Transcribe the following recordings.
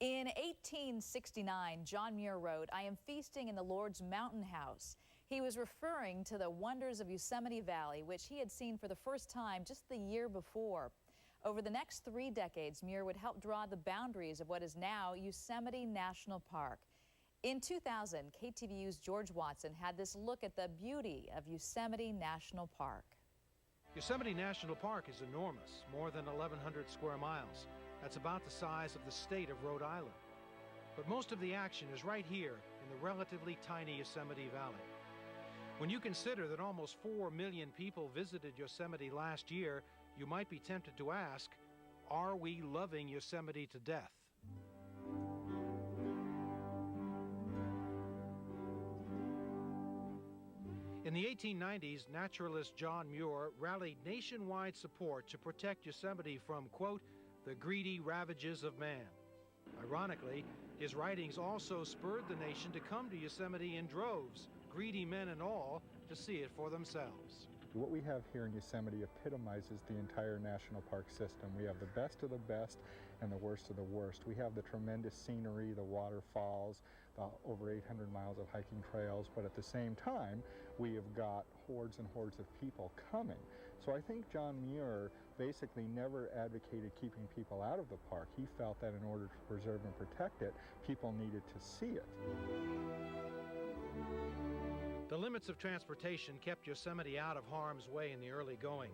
In 1869, John Muir wrote, "I am feasting in the Lord's mountain house." He was referring to the wonders of Yosemite Valley, which he had seen for the first time just the year before. Over the next 3 decades, Muir would help draw the boundaries of what is now Yosemite National Park. In 2000, KTVU's George Watson had this look at the beauty of Yosemite National Park. Yosemite National Park is enormous, more than 1,100 square miles. That's about the size of the state of Rhode Island. But most of the action is right here in the relatively tiny Yosemite Valley. When you consider that almost 4 million people visited Yosemite last year, you might be tempted to ask, are we loving Yosemite to death? In the 1890s, naturalist John Muir rallied nationwide support to protect Yosemite from, quote, the greedy ravages of man. Ironically, his writings also spurred the nation to come to Yosemite in droves, greedy men and all, to see it for themselves. What we have here in Yosemite epitomizes the entire national park system. We have the best of the best and the worst of the worst. We have the tremendous scenery, the waterfalls, the over 800 miles of hiking trails, but at the same time, we have got hordes and hordes of people coming. So I think John Muir basically never advocated keeping people out of the park. He felt that in order to preserve and protect it, people needed to see it. The limits of transportation kept Yosemite out of harm's way in the early going.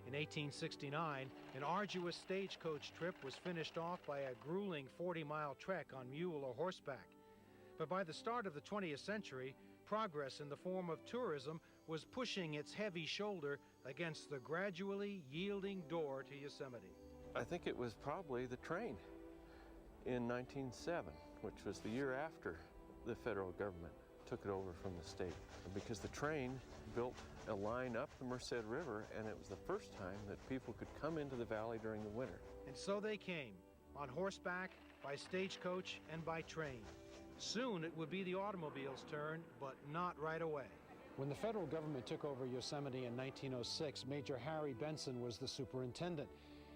In 1869, an arduous stagecoach trip was finished off by a grueling 40-mile trek on mule or horseback. But by the start of the 20th century, progress in the form of tourism was pushing its heavy shoulder against the gradually yielding door to Yosemite. I think it was probably the train in 1907, which was the year after the federal government took it over from the state, because the train built a line up the Merced River, and it was the first time that people could come into the valley during the winter. And so they came, on horseback, by stagecoach, and by train. Soon it would be the automobile's turn, but not right away. When the federal government took over Yosemite in 1906, Major Harry Benson was the superintendent.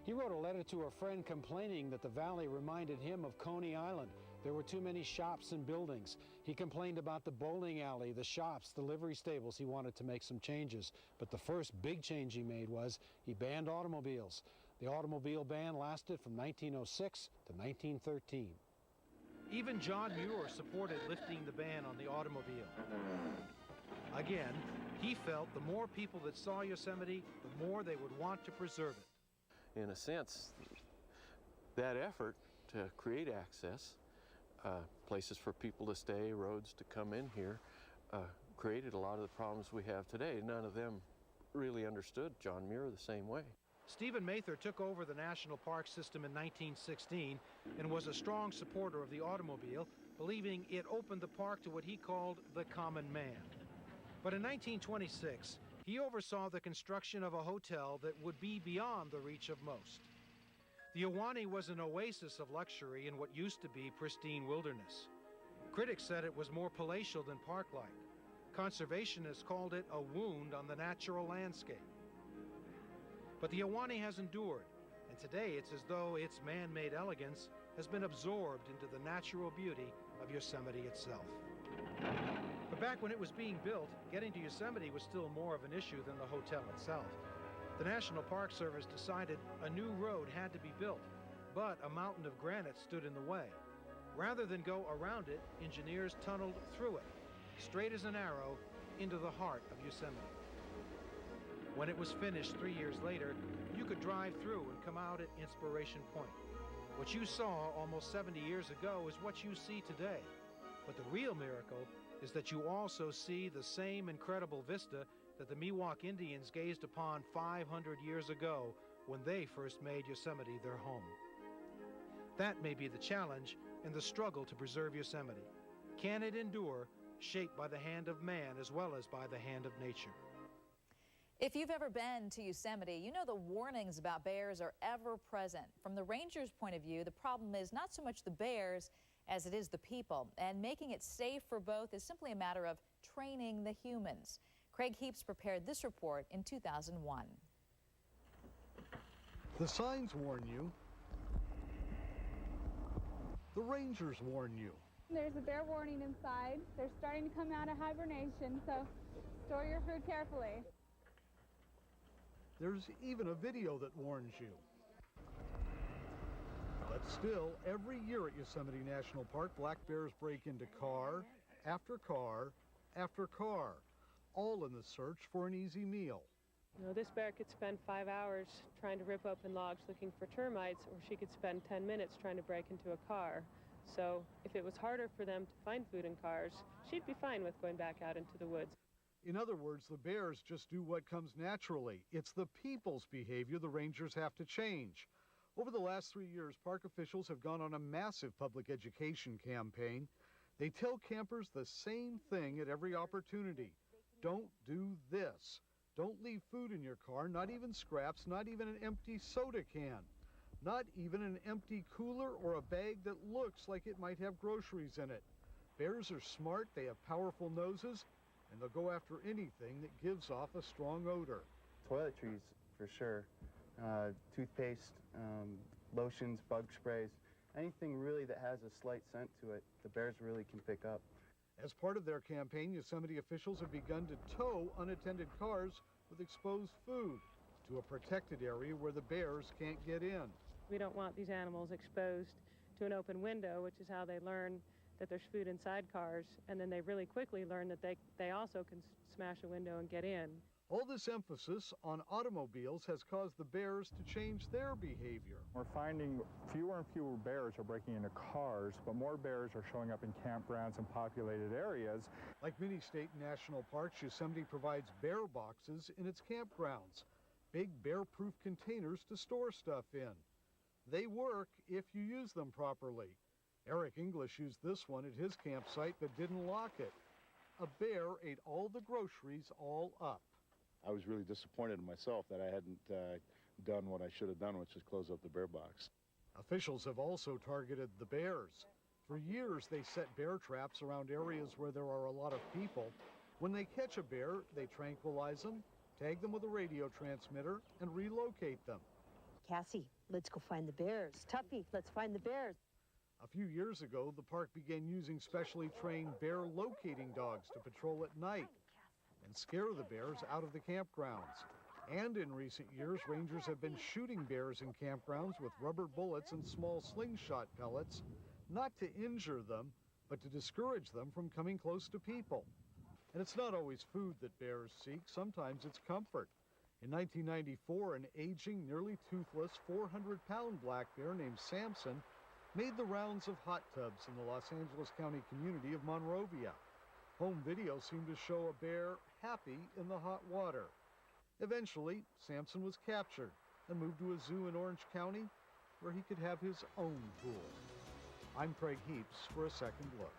He wrote a letter to a friend complaining that the valley reminded him of Coney Island. There were too many shops and buildings. He complained about the bowling alley, the shops, the livery stables. He wanted to make some changes. But the first big change he made was he banned automobiles. The automobile ban lasted from 1906 to 1913. Even John Muir supported lifting the ban on the automobile. Again, he felt the more people that saw Yosemite, the more they would want to preserve it. In a sense, that effort to create access, places for people to stay, roads to come in here, created a lot of the problems we have today. None of them really understood John Muir the same way. Stephen Mather took over the national park system in 1916 and was a strong supporter of the automobile, believing it opened the park to what he called the common man. But in 1926, he oversaw the construction of a hotel that would be beyond the reach of most. The Ahwahnee was an oasis of luxury in what used to be pristine wilderness. Critics said it was more palatial than park-like. Conservationists called it a wound on the natural landscape. But the Ahwahnee has endured, and today it's as though its man-made elegance has been absorbed into the natural beauty of Yosemite itself. But back when it was being built, getting to Yosemite was still more of an issue than the hotel itself. The National Park Service decided a new road had to be built, but a mountain of granite stood in the way. Rather than go around it, engineers tunneled through it, straight as an arrow, into the heart of Yosemite. When it was finished 3 years later, you could drive through and come out at Inspiration Point. What you saw almost 70 years ago is what you see today. But the real miracle is that you also see the same incredible vista that the Miwok Indians gazed upon 500 years ago when they first made Yosemite their home. That may be the challenge in the struggle to preserve Yosemite. Can it endure, shaped by the hand of man as well as by the hand of nature? If you've ever been to Yosemite, you know the warnings about bears are ever present. From the ranger's point of view, the problem is not so much the bears as it is the people, and making it safe for both is simply a matter of training the humans. Craig Heaps prepared this report in 2001. The signs warn you. the rangers warn you. There's a bear warning inside. They're starting to come out of hibernation, so store your food carefully. There's even a video that warns you. But still, every year at Yosemite National Park, black bears break into car after car after car, all in the search for an easy meal. You know, this bear could spend 5 hours trying to rip open logs looking for termites, or she could spend 10 minutes trying to break into a car. So if it was harder for them to find food in cars, she'd be fine with going back out into the woods. In other words, the bears just do what comes naturally. It's the people's behavior the rangers have to change. Over the last 3 years, park officials have gone on a massive public education campaign. They tell campers the same thing at every opportunity. Don't do this. Don't leave food in your car, not even scraps, not even an empty soda can, not even an empty cooler or a bag that looks like it might have groceries in it. Bears are smart, they have powerful noses, and they'll go after anything that gives off a strong odor. Toiletries, for sure. Toothpaste, lotions, bug sprays, anything really that has a slight scent to it, the bears really can pick up. As part of their campaign, Yosemite officials have begun to tow unattended cars with exposed food to a protected area where the bears can't get in. We don't want these animals exposed to an open window, which is how they learn that there's food inside cars, and then they really quickly learn that they also can smash a window and get in. All this emphasis on automobiles has caused the bears to change their behavior. We're finding fewer and fewer bears are breaking into cars, but more bears are showing up in campgrounds and populated areas. Like many state and national parks, Yosemite provides bear boxes in its campgrounds, big bear-proof containers to store stuff in. They work if you use them properly. Eric English used this one at his campsite but didn't lock it. A bear ate all the groceries all up. I was really disappointed in myself that I hadn't done what I should have done, which is close up the bear box. Officials have also targeted the bears. For years, they set bear traps around areas where there are a lot of people. When they catch a bear, they tranquilize them, tag them with a radio transmitter, and relocate them. Cassie, let's go find the bears. Tuffy, let's find the bears. A few years ago, the park began using specially trained bear locating dogs to patrol at night and scare the bears out of the campgrounds. And in recent years, rangers have been shooting bears in campgrounds with rubber bullets and small slingshot pellets, not to injure them, but to discourage them from coming close to people. And it's not always food that bears seek, sometimes it's comfort. In 1994, an aging, nearly toothless, 400-pound black bear named Samson made the rounds of hot tubs in the Los Angeles County community of Monrovia. Home video seemed to show a bear happy in the hot water. Eventually, Samson was captured and moved to a zoo in Orange County where he could have his own pool. I'm Craig Heaps for A Second Look.